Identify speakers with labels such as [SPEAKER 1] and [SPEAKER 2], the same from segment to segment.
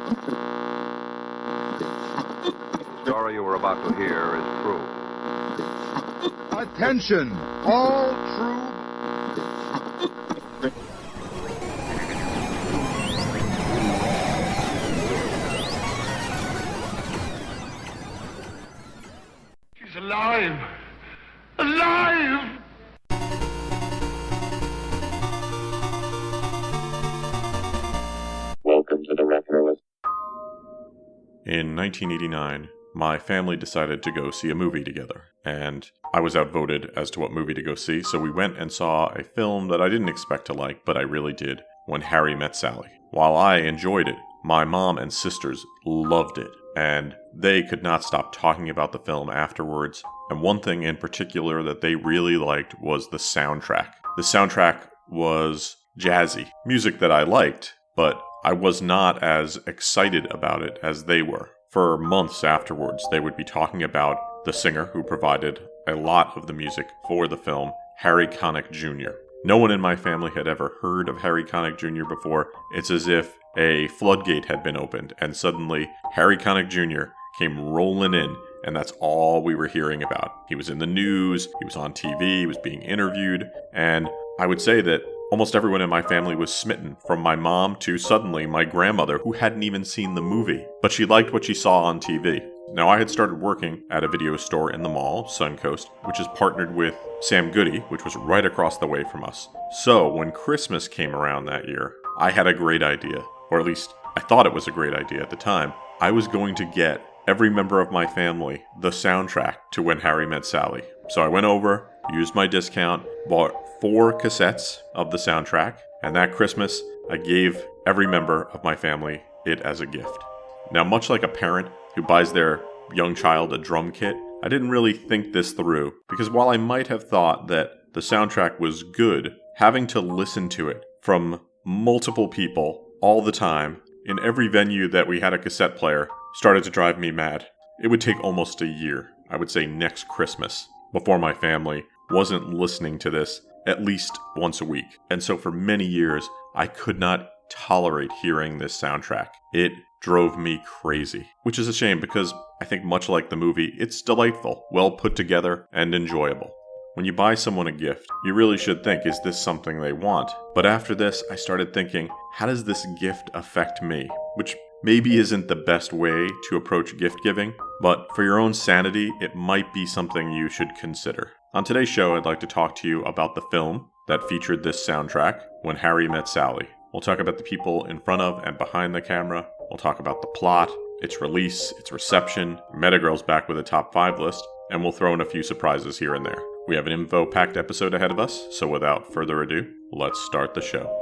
[SPEAKER 1] The story you are about to hear is true.
[SPEAKER 2] Attention, all true.
[SPEAKER 3] She's alive! Alive!
[SPEAKER 4] Welcome to the Retroist.
[SPEAKER 5] In 1989, my family decided to go see a movie together, and I was outvoted as to what movie to go see, so we went and saw a film that I didn't expect to like, but I really did, When Harry Met Sally. While I enjoyed it, my mom and sisters loved it, and they could not stop talking about the film afterwards, and one thing in particular that they really liked was the soundtrack. The soundtrack was jazzy, music that I liked, but I was not as excited about it as they were. For months afterwards, they would be talking about the singer who provided a lot of the music for the film, Harry Connick Jr. No one in my family had ever heard of Harry Connick Jr. before. It's as if a floodgate had been opened, and suddenly Harry Connick Jr. came rolling in, and that's all we were hearing about. He was in the news, he was on TV, he was being interviewed, and I would say that almost everyone in my family was smitten, from my mom to suddenly my grandmother, who hadn't even seen the movie, but she liked what she saw on TV. Now, I had started working at a video store in the mall, Suncoast, which is partnered with Sam Goody, which was right across the way from us. So, when Christmas came around that year, I had a great idea, or at least I thought it was a great idea at the time. I was going to get every member of my family the soundtrack to When Harry Met Sally. So I went over, used my discount, bought 4 cassettes of the soundtrack, and that Christmas, I gave every member of my family it as a gift. Now, much like a parent who buys their young child a drum kit, I didn't really think this through, because while I might have thought that the soundtrack was good, having to listen to it from multiple people all the time, in every venue that we had a cassette player, started to drive me mad. It would take almost a year, I would say next Christmas, before my family wasn't listening to this at least once a week. And so for many years, I could not tolerate hearing this soundtrack. It drove me crazy, which is a shame because I think much like the movie, it's delightful, well put together, and enjoyable. When you buy someone a gift, you really should think, is this something they want? But after this, I started thinking, how does this gift affect me? Which maybe isn't the best way to approach gift giving, but for your own sanity, it might be something you should consider. On today's show, I'd like to talk to you about the film that featured this soundtrack, When Harry Met Sally. We'll talk about the people in front of and behind the camera. We'll talk about the plot, its release, its reception, Metagirl's back with a top 5 list, and we'll throw in a few surprises here and there. We have an info-packed episode ahead of us, so without further ado, let's start the show.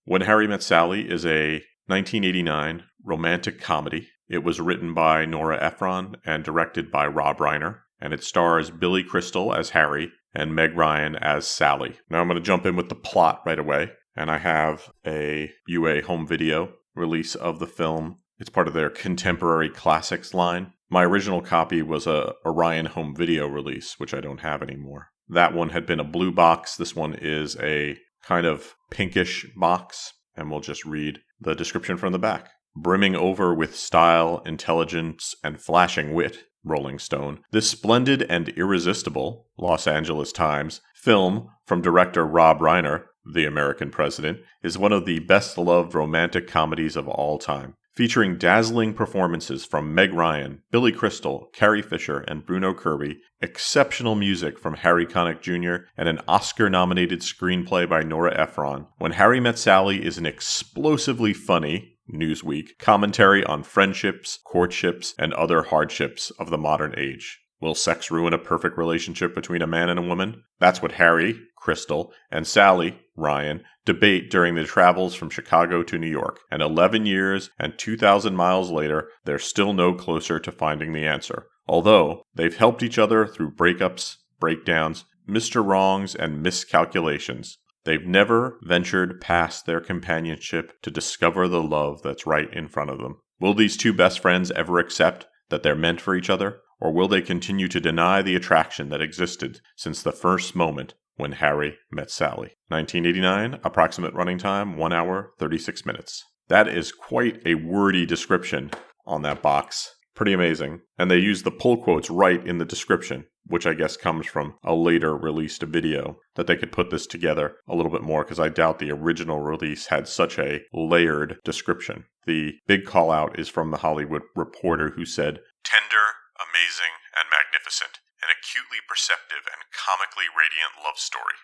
[SPEAKER 5] When Harry Met Sally is a 1989 romantic comedy. It was written by Nora Ephron and directed by Rob Reiner, and it stars Billy Crystal as Harry and Meg Ryan as Sally. Now I'm going to jump in with the plot right away, and I have a UA home video release of the film. It's part of their Contemporary Classics line. My original copy was a Orion home video release, which I don't have anymore. That one had been a blue box. This one is a kind of pinkish box, and we'll just read the description from the back. Brimming over with style, intelligence, and flashing wit, Rolling Stone, this splendid and irresistible Los Angeles Times film from director Rob Reiner, the American president, is one of the best-loved romantic comedies of all time. featuring dazzling performances from Meg Ryan, Billy Crystal, Carrie Fisher, and Bruno Kirby, exceptional music from Harry Connick Jr., and an Oscar-nominated screenplay by Nora Ephron, When Harry Met Sally is an explosively funny, Newsweek, commentary on friendships, courtships, and other hardships of the modern age. Will sex ruin a perfect relationship between a man and a woman? That's what Harry, Crystal, and Sally, Ryan, debate during their travels from Chicago to New York. And 11 years and 2,000 miles later, they're still no closer to finding the answer. Although, they've helped each other through breakups, breakdowns, Mr. Wrongs, and miscalculations. They've never ventured past their companionship to discover the love that's right in front of them. Will these two best friends ever accept that they're meant for each other? Or will they continue to deny the attraction that existed since the first moment when Harry met Sally? 1989, approximate running time, 1 hour, 36 minutes. That is quite a wordy description on that box. Pretty amazing. And they use the pull quotes right in the description, which I guess comes from a later released video, that they could put this together a little bit more, because I doubt the original release had such a layered description. The big call out is from the Hollywood Reporter, who said, "Tender, amazing, and magnificent. An acutely perceptive and comically radiant love story."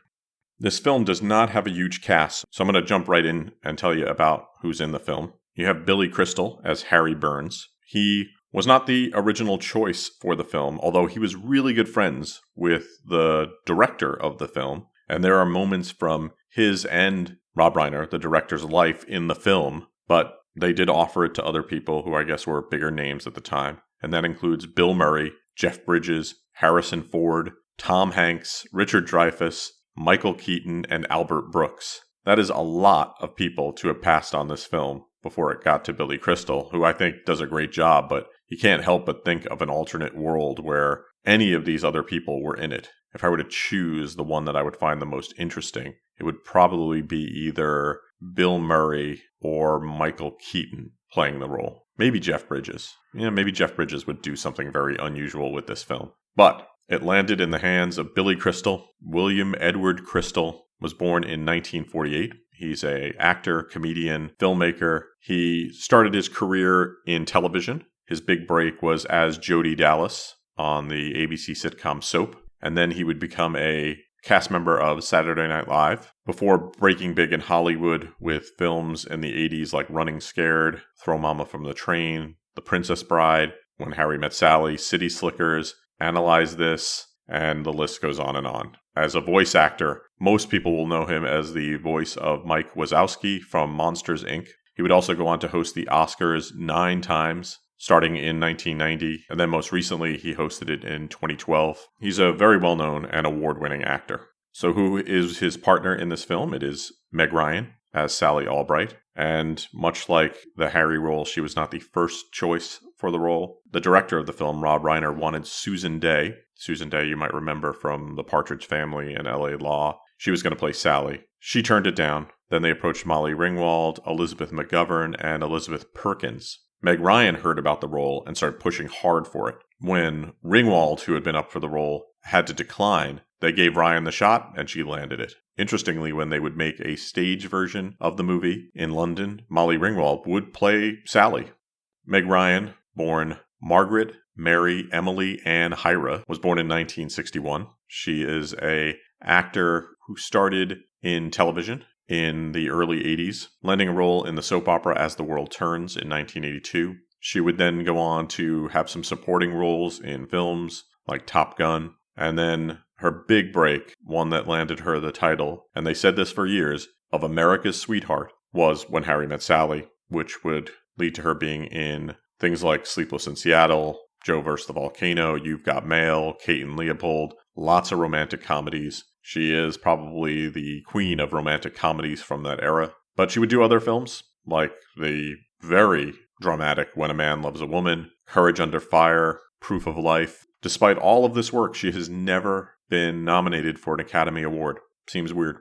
[SPEAKER 5] This film does not have a huge cast, so I'm going to jump right in and tell you about who's in the film. You have Billy Crystal as Harry Burns. He was not the original choice for the film, although he was really good friends with the director of the film. And there are moments from his and Rob Reiner, the director's, life in the film, but they did offer it to other people who I guess were bigger names at the time. And that includes Bill Murray, Jeff Bridges, Harrison Ford, Tom Hanks, Richard Dreyfuss, Michael Keaton, and Albert Brooks. That is a lot of people to have passed on this film before it got to Billy Crystal, who I think does a great job, but you can't help but think of an alternate world where any of these other people were in it. If I were to choose the one that I would find the most interesting, it would probably be either Bill Murray or Michael Keaton playing the role. Maybe Jeff Bridges. Maybe Jeff Bridges would do something very unusual with this film. But it landed in the hands of Billy Crystal. William Edward Crystal was born in 1948. He's an actor, comedian, filmmaker. He started his career in television. His big break was as Jody Dallas on the ABC sitcom Soap. And then he would become a cast member of Saturday Night Live before breaking big in Hollywood with films in the 80s like Running Scared, Throw Mama from the Train, The Princess Bride, When Harry Met Sally, City Slickers, Analyze This, and the list goes on and on. As a voice actor, most people will know him as the voice of Mike Wazowski from Monsters, Inc. He would also go on to host the Oscars 9 times, starting in 1990, and then most recently he hosted it in 2012. He's a very well-known and award-winning actor. So who is his partner in this film? It is Meg Ryan as Sally Albright, and much like the Harry role, she was not the first choice for the role. The director of the film, Rob Reiner, wanted Susan Day. Susan Day you might remember from The Partridge Family and L.A. Law. She was going to play Sally. She turned it down. Then they approached Molly Ringwald, Elizabeth McGovern, and Elizabeth Perkins. Meg Ryan heard about the role and started pushing hard for it. When Ringwald, who had been up for the role, had to decline, they gave Ryan the shot and she landed it. Interestingly, when they would make a stage version of the movie in London, Molly Ringwald would play Sally. Meg Ryan, born Margaret Mary Emily Ann Hyra, was born in 1961. She is an actor who started in television in the early 80s, landing a role in the soap opera As the World Turns in 1982. She would then go on to have some supporting roles in films like Top Gun, and then her big break, one that landed her the title, and they said this for years, of America's Sweetheart, was When Harry Met Sally, which would lead to her being in things like Sleepless in Seattle, Joe vs. the Volcano, You've Got Mail, Kate and Leopold, lots of romantic comedies. She is probably the queen of romantic comedies from that era. But she would do other films, like the very dramatic When a Man Loves a Woman, Courage Under Fire, Proof of Life. Despite all of this work, she has never been nominated for an Academy Award. Seems weird.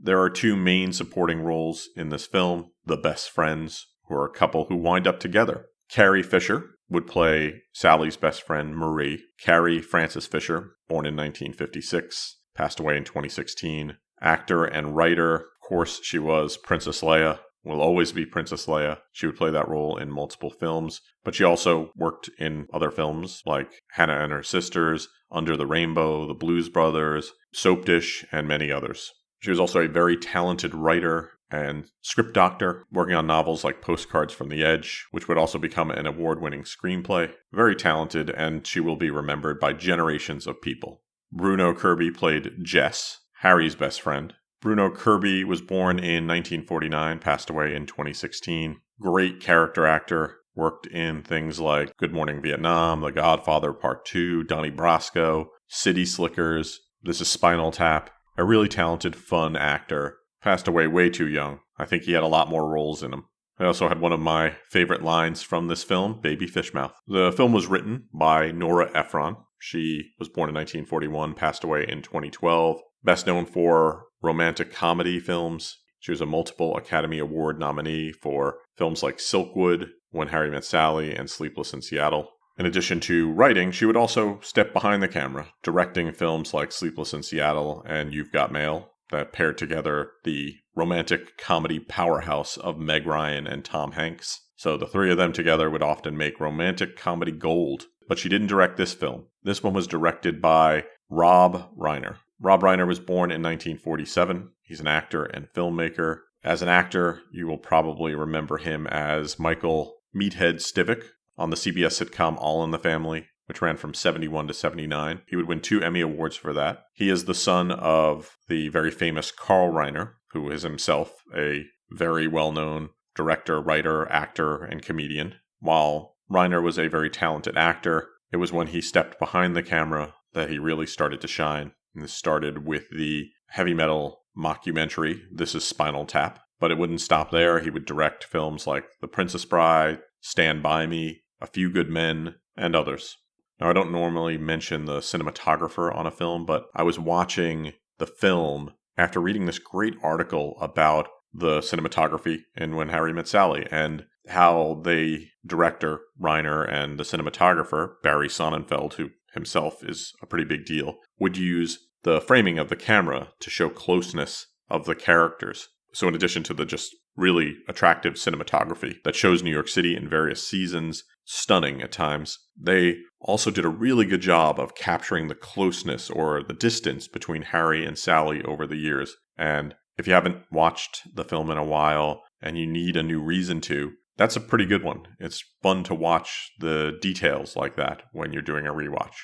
[SPEAKER 5] There are 2 main supporting roles in this film, the best friends, who are a couple who wind up together. Carrie Fisher would play Sally's best friend, Marie. Carrie Frances Fisher, born in 1956, passed away in 2016. Actor and writer. Of course, she was Princess Leia will always be Princess Leia. She would play that role in multiple films, but she also worked in other films like Hannah and Her Sisters, Under the Rainbow, The Blues Brothers, Soap Dish, and many others. She was also a very talented writer and script doctor, working on novels like Postcards from the Edge, which would also become an award-winning screenplay. Very talented, and she will be remembered by generations of people. Bruno Kirby played Jess, Harry's best friend. Bruno Kirby was born in 1949, passed away in 2016. Great character actor, worked in things like Good Morning Vietnam, The Godfather Part 2, Donnie Brasco, City Slickers, This Is Spinal Tap. A really talented, fun actor. Passed away way too young. I think he had a lot more roles in him. I also had one of my favorite lines from this film, Baby Fishmouth. The film was written by Nora Ephron. She was born in 1941, passed away in 2012. Best known for romantic comedy films. She was a multiple Academy Award nominee for films like Silkwood, When Harry Met Sally, and Sleepless in Seattle. In addition to writing, she would also step behind the camera, directing films like Sleepless in Seattle and You've Got Mail, that paired together the romantic comedy powerhouse of Meg Ryan and Tom Hanks. So the three of them together would often make romantic comedy gold. But she didn't direct this film. This one was directed by Rob Reiner. Rob Reiner was born in 1947. He's an actor and filmmaker. As an actor, you will probably remember him as Michael Meathead Stivic on the CBS sitcom All in the Family, which ran from 71 to 79. He would win 2 Emmy Awards for that. He is the son of the very famous Carl Reiner, who is himself a very well-known director, writer, actor, and comedian. While Reiner was a very talented actor, it was when he stepped behind the camera that he really started to shine. And this started with the heavy metal mockumentary, This Is Spinal Tap. But it wouldn't stop there. He would direct films like The Princess Bride, Stand By Me, A Few Good Men, and others. Now, I don't normally mention the cinematographer on a film, but I was watching the film after reading this great article about the cinematography in When Harry Met Sally and how the director, Reiner, and the cinematographer, Barry Sonnenfeld, who himself is a pretty big deal, would use the framing of the camera to show closeness of the characters. So in addition to the just really attractive cinematography that shows New York City in various seasons, stunning at times, they also did a really good job of capturing the closeness or the distance between Harry and Sally over the years. And if you haven't watched the film in a while and you need a new reason to, that's a pretty good one. It's fun to watch the details like that when you're doing a rewatch.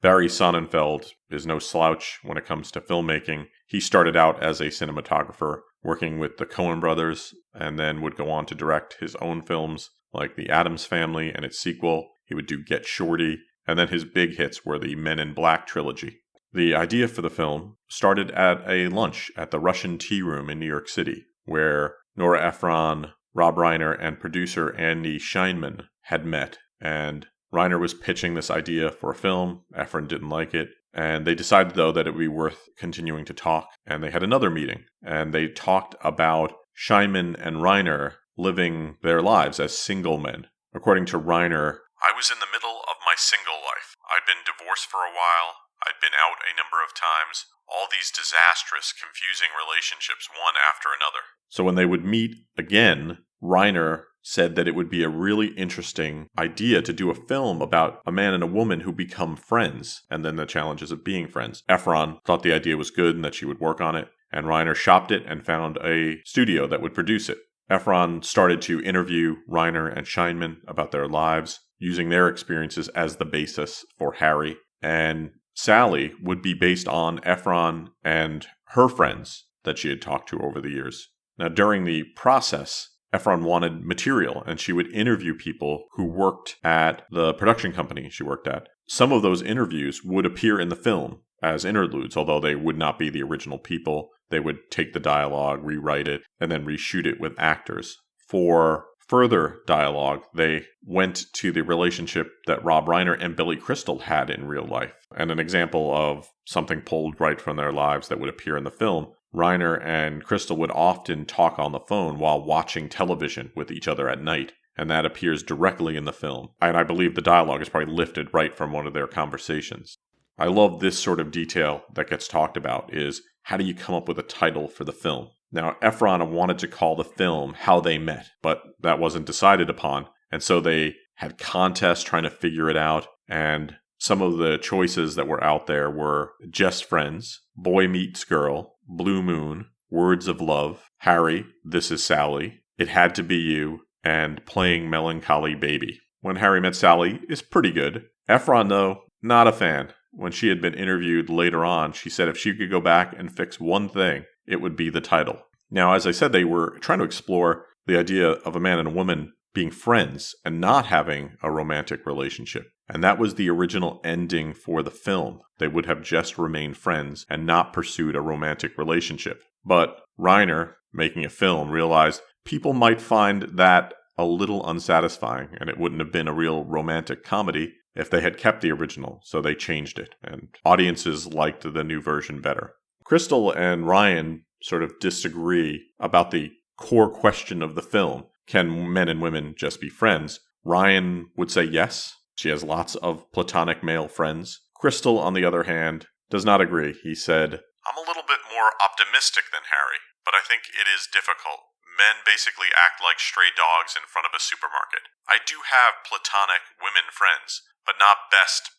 [SPEAKER 5] Barry Sonnenfeld is no slouch when it comes to filmmaking. He started out as a cinematographer, working with the Coen brothers, and then would go on to direct his own films like The Addams Family and its sequel. He would do Get Shorty, and then his big hits were the Men in Black trilogy. The idea for the film started at a lunch at the Russian Tea Room in New York City, where Nora Ephron, Rob Reiner, and producer Andy Scheinman had met, and Reiner was pitching this idea for a film. Ephron didn't like it, and they decided, though, that it would be worth continuing to talk, and they had another meeting, and they talked about Scheinman and Reiner living their lives as single men. According to Reiner, I was in the middle of my single life. I'd been divorced for a while. I'd been out a number of times. All these disastrous, confusing relationships, one after another. So when they would meet again, Reiner said that it would be a really interesting idea to do a film about a man and a woman who become friends, and then the challenges of being friends. Ephron thought the idea was good and that she would work on it, and Reiner shopped it and found a studio that would produce it. Ephron started to interview Reiner and Scheinman about their lives, using their experiences as the basis for Harry, and Sally would be based on Ephron and her friends that she had talked to over the years. Now, during the process, Ephron wanted material, and she would interview people who worked at the production company she worked at. Some of those interviews would appear in the film as interludes, although they would not be the original people. They would take the dialogue, rewrite it, and then reshoot it with actors. For further dialogue, they went to the relationship that Rob Reiner and Billy Crystal had in real life. And an example of something pulled right from their lives that would appear in the film, Reiner and Crystal would often talk on the phone while watching television with each other at night, and that appears directly in the film. And I believe the dialogue is probably lifted right from one of their conversations. I love this sort of detail that gets talked about is, how do you come up with a title for the film? Now, Efron wanted to call the film How They Met, but that wasn't decided upon. And so they had contests trying to figure it out. And some of the choices that were out there were Just Friends, Boy Meets Girl, Blue Moon, Words of Love, Harry, This Is Sally, It Had to Be You, and Playing Melancholy Baby. When Harry Met Sally is pretty good. Efron, though, not a fan. When she had been interviewed later on, she said if she could go back and fix one thing, it would be the title. Now, as I said, they were trying to explore the idea of a man and a woman being friends and not having a romantic relationship. And that was the original ending for the film. They would have just remained friends and not pursued a romantic relationship. But Reiner, making a film, realized people might find that a little unsatisfying, and it wouldn't have been a real romantic comedy if they had kept the original, so they changed it, and audiences liked the new version better. Crystal and Ryan sort of disagree about the core question of the film. Can men and women just be friends? Ryan would say yes. She has lots of platonic male friends. Crystal, on the other hand, does not agree. He said, I'm a little bit more optimistic than Harry, but I think it is difficult. Men basically act like stray dogs in front of a supermarket. I do have platonic women friends, but not best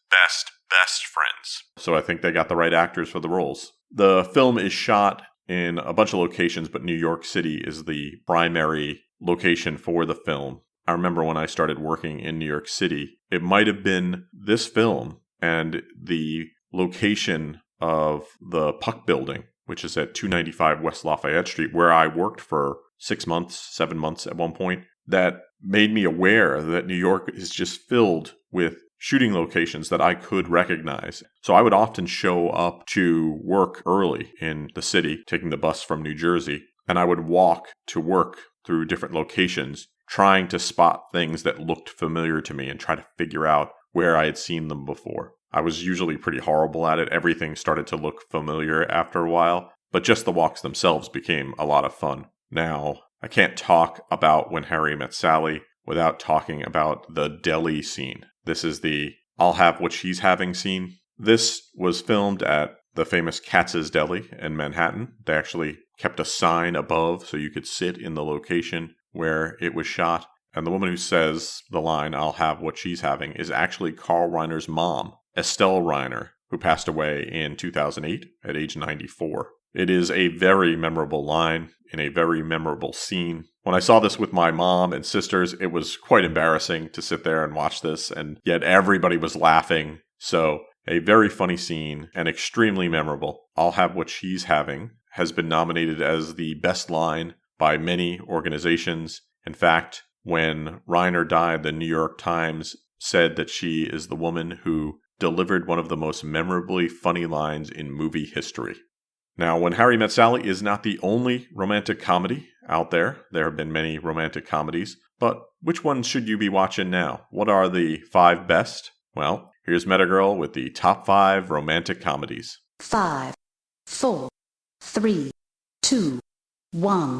[SPEAKER 5] friends. So I think they got the right actors for the roles. The film is shot in a bunch of locations, but New York City is the primary location for the film. I remember when I started working in New York City, it might have been this film and the location of the Puck Building, which is at 295 West Lafayette Street, where I worked for 6 months, 7 months at one point, that made me aware that New York is just filled with shooting locations that I could recognize. So I would often show up to work early in the city, taking the bus from New Jersey, and I would walk to work through different locations, trying to spot things that looked familiar to me and try to figure out where I had seen them before. I was usually pretty horrible at it. Everything started to look familiar after a while, but just the walks themselves became a lot of fun. Now, I can't talk about When Harry Met Sally without talking about the deli scene. This is the I'll have what she's having scene. This was filmed at the famous Katz's Deli in Manhattan. They actually kept a sign above so you could sit in the location where it was shot. And the woman who says the line, I'll have what she's having, is actually Carl Reiner's mom, Estelle Reiner, who passed away in 2008 at age 94. It is a very memorable line in a very memorable scene. When I saw this with my mom and sisters, it was quite embarrassing to sit there and watch this, and yet everybody was laughing. So, a very funny scene and extremely memorable. I'll have what she's having has been nominated as the best line by many organizations. In fact, when Reiner died, the New York Times said that she is the woman who delivered one of the most memorably funny lines in movie history. Now, When Harry Met Sally is not the only romantic comedy out there. There have been many romantic comedies, but which ones should you be watching now? What are the 5 best? Well, here's Metagirl with the top 5 romantic comedies.
[SPEAKER 4] 5, 4, 3, 2, 1.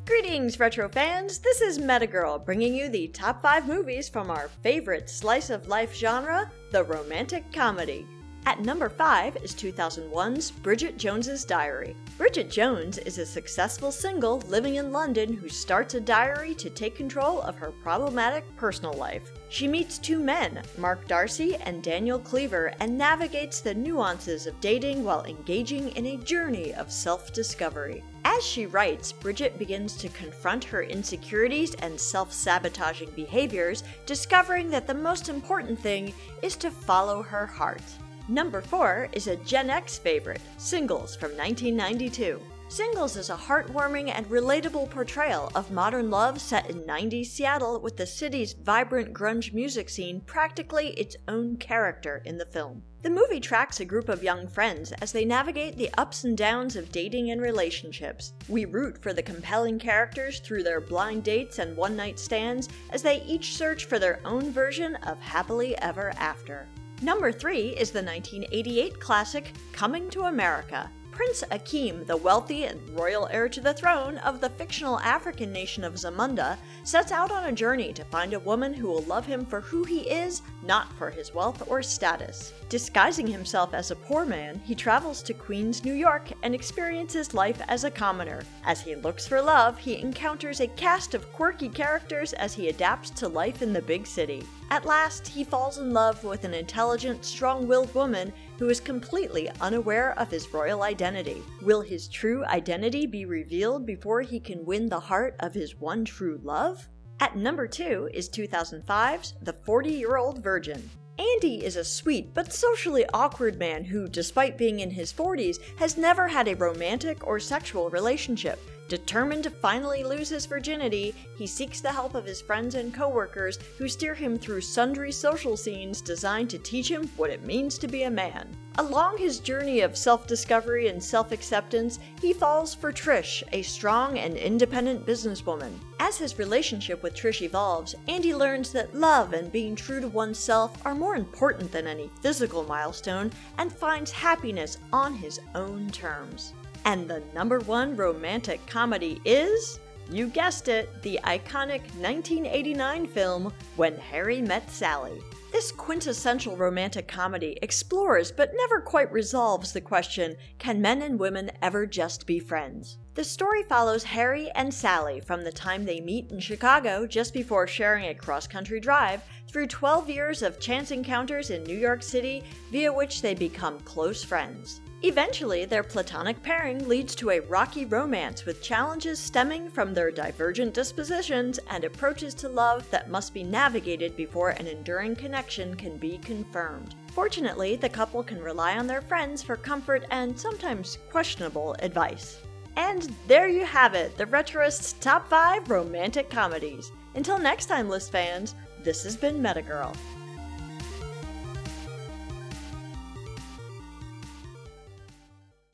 [SPEAKER 6] Greetings, retro fans! This is Metagirl, bringing you the top 5 movies from our favorite slice-of-life genre, the romantic comedy. At number 5 is 2001's Bridget Jones's Diary. Bridget Jones is a successful single living in London who starts a diary to take control of her problematic personal life. She meets 2 men, Mark Darcy and Daniel Cleaver, and navigates the nuances of dating while engaging in a journey of self-discovery. As she writes, Bridget begins to confront her insecurities and self-sabotaging behaviors, discovering that the most important thing is to follow her heart. Number 4 is a Gen X favorite, Singles from 1992. Singles is a heartwarming and relatable portrayal of modern love set in 90s Seattle, with the city's vibrant grunge music scene practically its own character in the film. The movie tracks a group of young friends as they navigate the ups and downs of dating and relationships. We root for the compelling characters through their blind dates and one-night stands as they each search for their own version of happily ever after. Number 3 is the 1988 classic Coming to America. Prince Akeem, the wealthy and royal heir to the throne of the fictional African nation of Zamunda, sets out on a journey to find a woman who will love him for who he is, not for his wealth or status. Disguising himself as a poor man, he travels to Queens, New York, and experiences life as a commoner. As he looks for love, he encounters a cast of quirky characters as he adapts to life in the big city. At last, he falls in love with an intelligent, strong-willed woman who is completely unaware of his royal identity. Will his true identity be revealed before he can win the heart of his one true love? At number 2 is 2005's The 40-Year-Old Virgin. Andy is a sweet but socially awkward man who, despite being in his 40s, has never had a romantic or sexual relationship. Determined to finally lose his virginity, he seeks the help of his friends and coworkers who steer him through sundry social scenes designed to teach him what it means to be a man. Along his journey of self-discovery and self-acceptance, he falls for Trish, a strong and independent businesswoman. As his relationship with Trish evolves, Andy learns that love and being true to oneself are more important than any physical milestone and finds happiness on his own terms. And the number 1 romantic comedy is, you guessed it, the iconic 1989 film When Harry Met Sally. This quintessential romantic comedy explores but never quite resolves the question, can men and women ever just be friends? The story follows Harry and Sally from the time they meet in Chicago just before sharing a cross-country drive through 12 years of chance encounters in New York City via which they become close friends. Eventually, their platonic pairing leads to a rocky romance with challenges stemming from their divergent dispositions and approaches to love that must be navigated before an enduring connection can be confirmed. Fortunately, the couple can rely on their friends for comfort and sometimes questionable advice. And there you have it, the Retroist's Top 5 Romantic Comedies. Until next time, List fans, this has been Metagirl.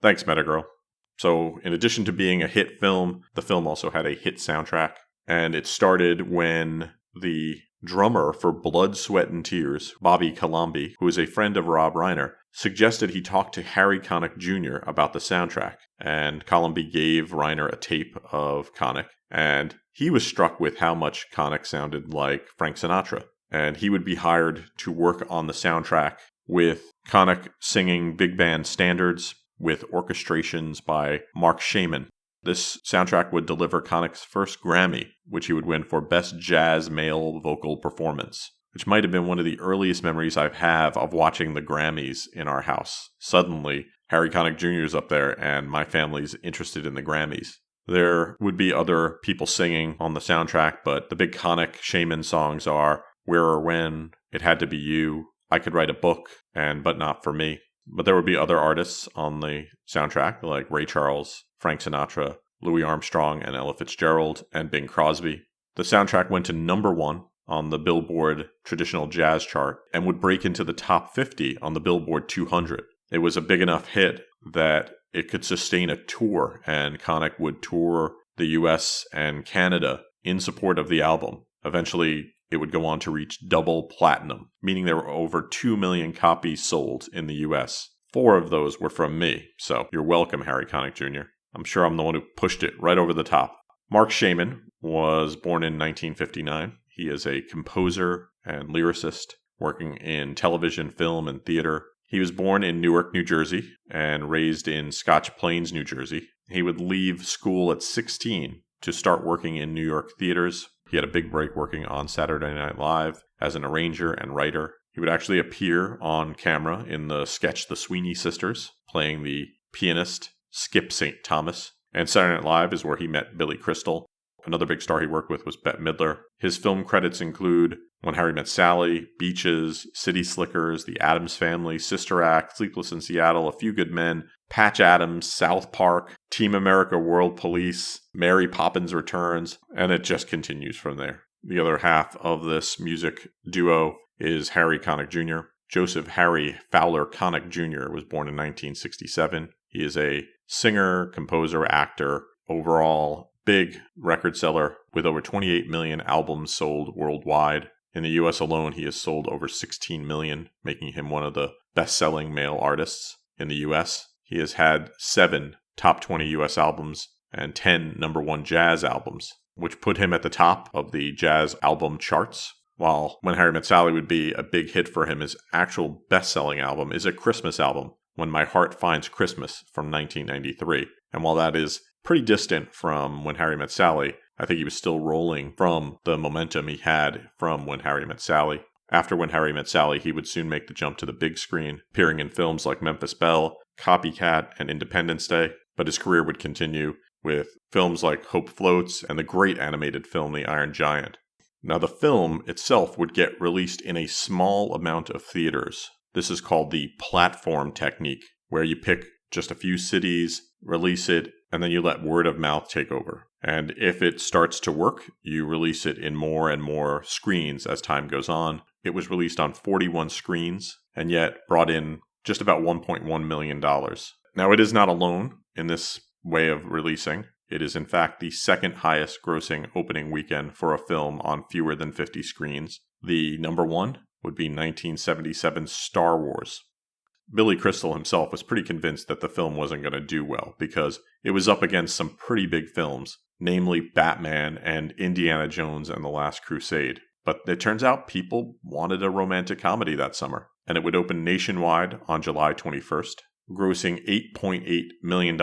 [SPEAKER 5] Thanks, Metagirl. So, in addition to being a hit film, the film also had a hit soundtrack. And it started when the drummer for Blood, Sweat, and Tears, Bobby Colomby, who is a friend of Rob Reiner, suggested he talk to Harry Connick Jr. about the soundtrack. And Colomby gave Reiner a tape of Connick, and he was struck with how much Connick sounded like Frank Sinatra. And he would be hired to work on the soundtrack with Connick singing big band standards, with orchestrations by Mark Shaman. This soundtrack would deliver Connick's first Grammy, which he would win for Best Jazz Male Vocal Performance, which might have been one of the earliest memories I have of watching the Grammys in our house. Suddenly, Harry Connick Jr. is up there, and my family's interested in the Grammys. There would be other people singing on the soundtrack, but the big Connick Shaman songs are Where or When, It Had to Be You, I Could Write a Book, and But Not For Me. But there would be other artists on the soundtrack, like Ray Charles, Frank Sinatra, Louis Armstrong, and Ella Fitzgerald, and Bing Crosby. The soundtrack went to number 1 on the Billboard Traditional Jazz chart and would break into the top 50 on the Billboard 200. It was a big enough hit that it could sustain a tour, and Connick would tour the US and Canada in support of the album. Eventually, it would go on to reach double platinum, meaning there were over 2 million copies sold in the US. 4 of those were from me, so you're welcome, Harry Connick Jr. I'm sure I'm the one who pushed it right over the top. Mark Shaman was born in 1959. He is a composer and lyricist working in television, film, and theater. He was born in Newark, New Jersey, and raised in Scotch Plains, New Jersey. He would leave school at 16 to start working in New York theaters. He had a big break working on Saturday Night Live as an arranger and writer. He would actually appear on camera in the sketch The Sweeney Sisters, playing the pianist Skip St. Thomas. And Saturday Night Live is where he met Billy Crystal. Another big star he worked with was Bette Midler. His film credits include When Harry Met Sally, Beaches, City Slickers, The Addams Family, Sister Act, Sleepless in Seattle, A Few Good Men, Patch Adams, South Park, Team America World Police, Mary Poppins Returns, and it just continues from there. The other half of this music duo is Harry Connick Jr. Joseph Harry Fowler Connick Jr. was born in 1967. He is a singer, composer, actor, overall big record seller with over 28 million albums sold worldwide. In the US alone, he has sold over 16 million, making him one of the best-selling male artists in the US. he has had 7 top 20 US albums and 10 number 1 jazz albums, which put him at the top of the jazz album charts. While When Harry Met Sally would be a big hit for him, his actual best-selling album is a Christmas album, When My Heart Finds Christmas, from 1993. And while that is pretty distant from When Harry Met Sally, I think he was still rolling from the momentum he had from When Harry Met Sally. After When Harry Met Sally, he would soon make the jump to the big screen, appearing in films like Memphis Belle, Copycat, and Independence Day. But his career would continue with films like Hope Floats and the great animated film The Iron Giant. Now, the film itself would get released in a small amount of theaters. This is called the platform technique, where you pick just a few cities, release it, and then you let word of mouth take over. And if it starts to work, you release it in more and more screens as time goes on. It was released on 41 screens, and yet brought in just about $1.1 million. Now, it is not alone in this way of releasing. It is, in fact, the second highest grossing opening weekend for a film on fewer than 50 screens. The number 1 would be 1977's Star Wars. Billy Crystal himself was pretty convinced that the film wasn't going to do well because it was up against some pretty big films, namely Batman and Indiana Jones and the Last Crusade. But it turns out people wanted a romantic comedy that summer, and it would open nationwide on July 21st. Grossing $8.8 million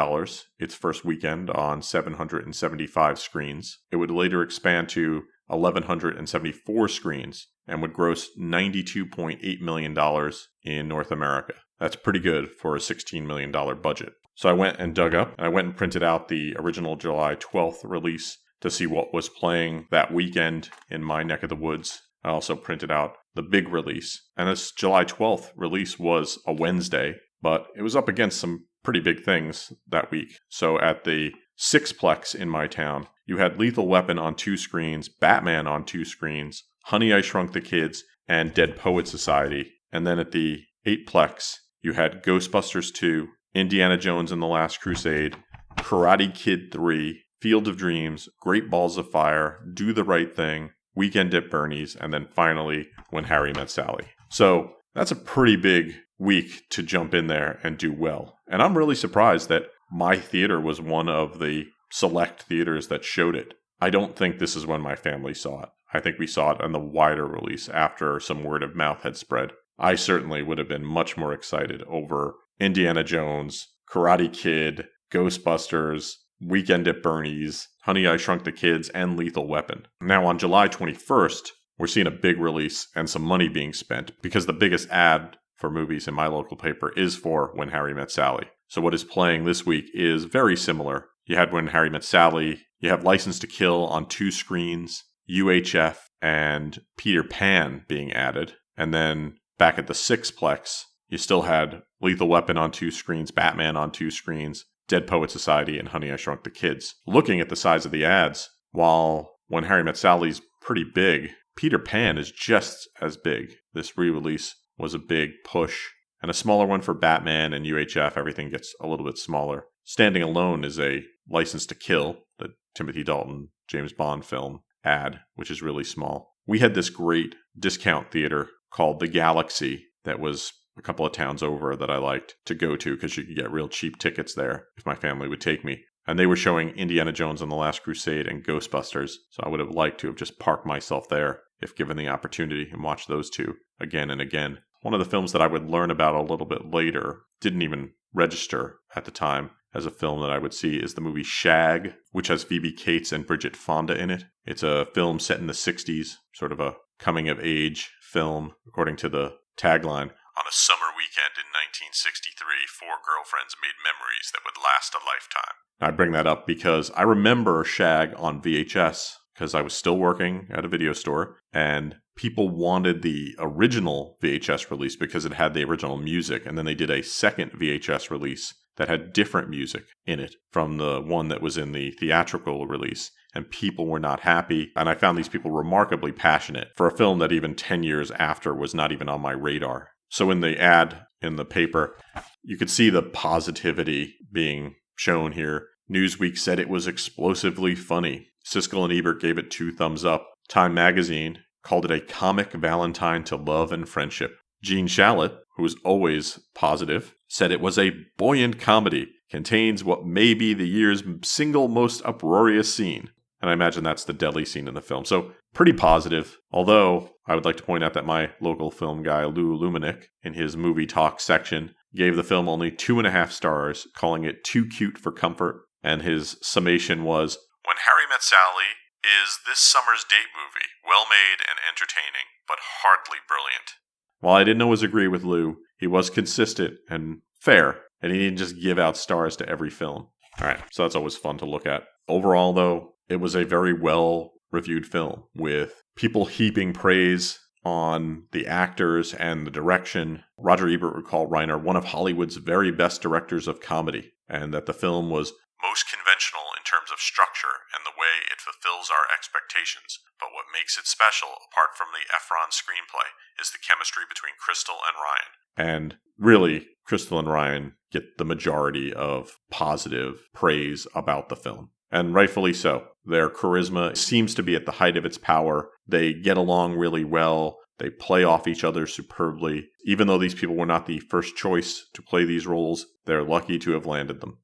[SPEAKER 5] its first weekend on 775 screens. It would later expand to 1,174 screens and would gross $92.8 million in North America. That's pretty good for a $16 million budget. So I went and dug up, and I went and printed out the original July 12th release to see what was playing that weekend in my neck of the woods. I also printed out the big release. And this July 12th release was a Wednesday, but it was up against some pretty big things that week. So at the Sixplex in my town, you had Lethal Weapon on 2 screens, Batman on 2 screens, Honey, I Shrunk the Kids, and Dead Poet Society. And then at the 8plex, you had Ghostbusters 2, Indiana Jones and the Last Crusade, Karate Kid 3, Field of Dreams, Great Balls of Fire, Do the Right Thing, Weekend at Bernie's, and then finally When Harry Met Sally. So that's a pretty big week to jump in there and do well. And I'm really surprised that my theater was one of the select theaters that showed it. I don't think this is when my family saw it. I think we saw it on the wider release after some word of mouth had spread. I certainly would have been much more excited over Indiana Jones, Karate Kid, Ghostbusters, Weekend at Bernie's, Honey, I Shrunk the Kids, and Lethal Weapon. Now on July 21st, we're seeing a big release and some money being spent because the biggest ad for movies in my local paper is for When Harry Met Sally. So what is playing this week is very similar. You had When Harry Met Sally, you have License to Kill on 2 screens, UHF and Peter Pan being added. And then back at the Sixplex, you still had Lethal Weapon on 2 screens, Batman on 2 screens, Dead Poet Society, and Honey, I Shrunk the Kids. Looking at the size of the ads, while When Harry Met Sally's pretty big, Peter Pan is just as big. This re-release was a big push. And a smaller one for Batman and UHF, everything gets a little bit smaller. Standing alone is a License to Kill, the Timothy Dalton James Bond film ad, which is really small. We had this great discount theater called The Galaxy that was a couple of towns over that I liked to go to because you could get real cheap tickets there if my family would take me. And they were showing Indiana Jones and the Last Crusade and Ghostbusters, so I would have liked to have just parked myself there if given the opportunity and watched those two again and again. One of the films that I would learn about a little bit later, didn't even register at the time as a film that I would see, is the movie Shag, which has Phoebe Cates and Bridget Fonda in it. It's a film set in the 60s, sort of a coming-of-age film, according to the tagline. On a summer weekend in 1963, 4 girlfriends made memories that would last a lifetime. I bring that up because I remember Shag on VHS because I was still working at a video store, and people wanted the original VHS release because it had the original music, and then they did a second VHS release that had different music in it from the one that was in the theatrical release, and people were not happy. And I found these people remarkably passionate for a film that even 10 years after was not even on my radar. So in the ad in the paper, you could see the positivity being shown here. Newsweek said it was explosively funny. Siskel and Ebert gave it 2 thumbs up. Time magazine called it a comic Valentine to love and friendship. Gene Shalit, who was always positive, said it was a buoyant comedy, contains what may be the year's single most uproarious scene. And I imagine that's the deli scene in the film. So pretty positive. Although I would like to point out that my local film guy, Lou Luminick, in his movie talk section, gave the film only 2.5 stars, calling it too cute for comfort. And his summation was, "When Harry Met Sally is this summer's date movie, well made and entertaining, but hardly brilliant." While I didn't always agree with Lou, he was consistent and fair, and he didn't just give out stars to every film. Alright, so that's always fun to look at. Overall, though, it was a very well-reviewed film, with people heaping praise on the actors and the direction. Roger Ebert would call Reiner one of Hollywood's very best directors of comedy, and that the film was most conventional in terms of structure and the way it fulfills our expectations. But what makes it special, apart from the Efron screenplay, is the chemistry between Crystal and Ryan. And really, Crystal and Ryan get the majority of positive praise about the film. And rightfully so. Their charisma seems to be at the height of its power. They get along really well. They play off each other superbly. Even though these people were not the first choice to play these roles, they're lucky to have landed them.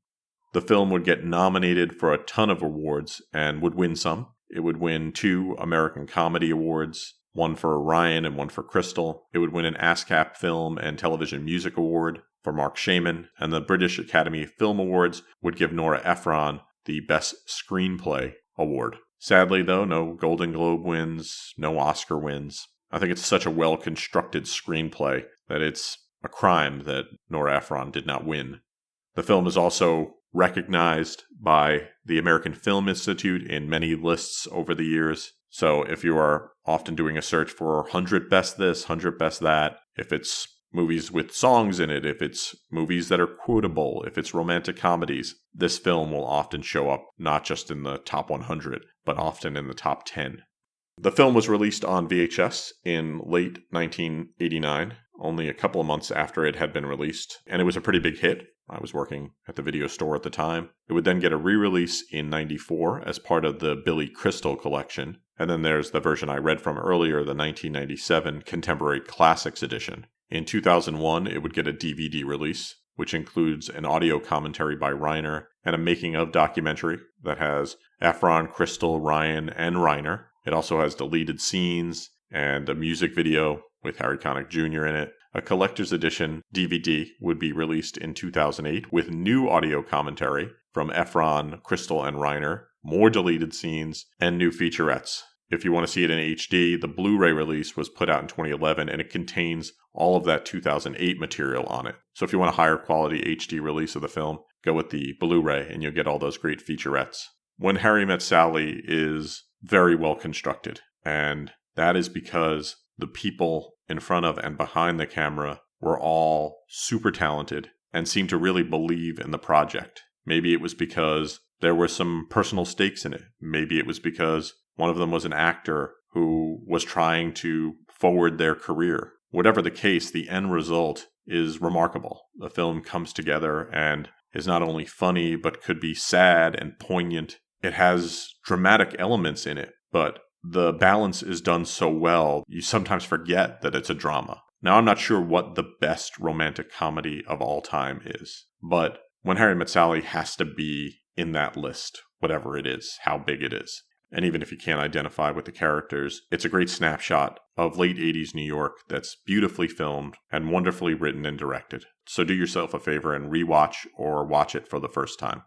[SPEAKER 5] The film would get nominated for a ton of awards and would win some. It would win 2 American Comedy Awards, one for Ryan and one for Crystal. It would win an ASCAP Film and Television Music Award for Mark Shaman, and the British Academy Film Awards would give Nora Ephron the Best Screenplay Award. Sadly, though, no Golden Globe wins, no Oscar wins. I think it's such a well-constructed screenplay that it's a crime that Nora Ephron did not win. The film is also recognized by the American Film Institute in many lists over the years. So if you are often doing a search for 100 best this, 100 best that, if it's movies with songs in it, if it's movies that are quotable, if it's romantic comedies, this film will often show up not just in the top 100, but often in the top 10. The film was released on VHS in late 1989, only a couple of months after it had been released, and it was a pretty big hit. I was working at the video store at the time. It would then get a re-release in 94 as part of the Billy Crystal collection, and then there's the version I read from earlier, the 1997 Contemporary Classics edition. In 2001, it would get a DVD release, which includes an audio commentary by Reiner and a making-of documentary that has Ephron, Crystal, Ryan, and Reiner. It also has deleted scenes and a music video with Harry Connick Jr. in it. A collector's edition DVD would be released in 2008 with new audio commentary from Ephron, Crystal, and Reiner, more deleted scenes, and new featurettes. If you want to see it in HD, the Blu-ray release was put out in 2011, and it contains all of that 2008 material on it. So if you want a higher quality HD release of the film, go with the Blu-ray, and you'll get all those great featurettes. When Harry Met Sally is very well constructed, and that is because the people in front of and behind the camera were all super talented and seemed to really believe in the project. Maybe it was because there were some personal stakes in it. Maybe it was because one of them was an actor who was trying to forward their career. Whatever the case, the end result is remarkable. The film comes together and is not only funny, but could be sad and poignant. It has dramatic elements in it, but the balance is done so well, you sometimes forget that it's a drama. Now, I'm not sure what the best romantic comedy of all time is, but When Harry Met Sally has to be in that list, whatever it is, how big it is. And even if you can't identify with the characters, it's a great snapshot of late 80s New York that's beautifully filmed and wonderfully written and directed. So do yourself a favor and rewatch or watch it for the first time.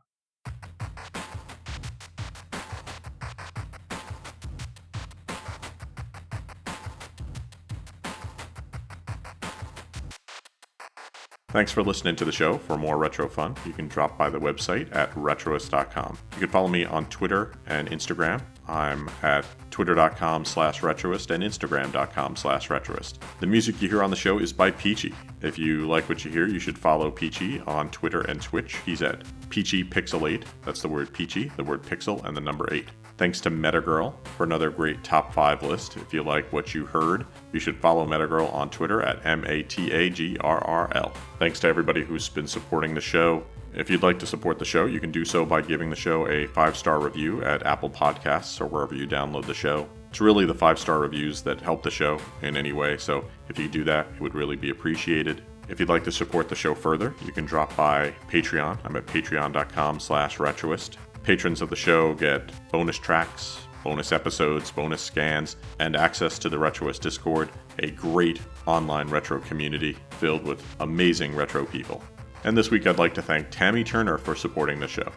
[SPEAKER 5] Thanks for listening to the show. For more retro fun, you can drop by the website at retroist.com. You can follow me on Twitter and Instagram. I'm at twitter.com/retroist and instagram.com/retroist. The music you hear on the show is by Peachy. If you like what you hear, you should follow Peachy on Twitter and Twitch. He's at Peachy Pixel 8. That's the word Peachy, the word pixel, and the number 8. Thanks to Metagirl for another great top 5 list. If you like what you heard, you should follow Metagirl on Twitter at MATAGRRL. Thanks to everybody who's been supporting the show. If you'd like to support the show, you can do so by giving the show a 5-star review at Apple Podcasts or wherever you download the show. It's really the 5-star reviews that help the show in any way, so if you do that, it would really be appreciated. If you'd like to support the show further, you can drop by Patreon. I'm at patreon.com/retroist. Patrons of the show get bonus tracks, bonus episodes, bonus scans, and access to the Retroist Discord, a great online retro community filled with amazing retro people. And this week I'd like to thank Tammy Turner for supporting the show.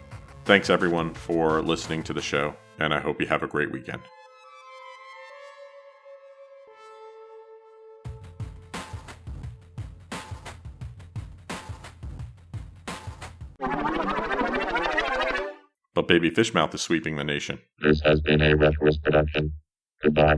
[SPEAKER 5] Thanks everyone for listening to the show, and I hope you have a great weekend. But Baby Fishmouth is sweeping the nation.
[SPEAKER 7] This has been a Retroist production. Goodbye.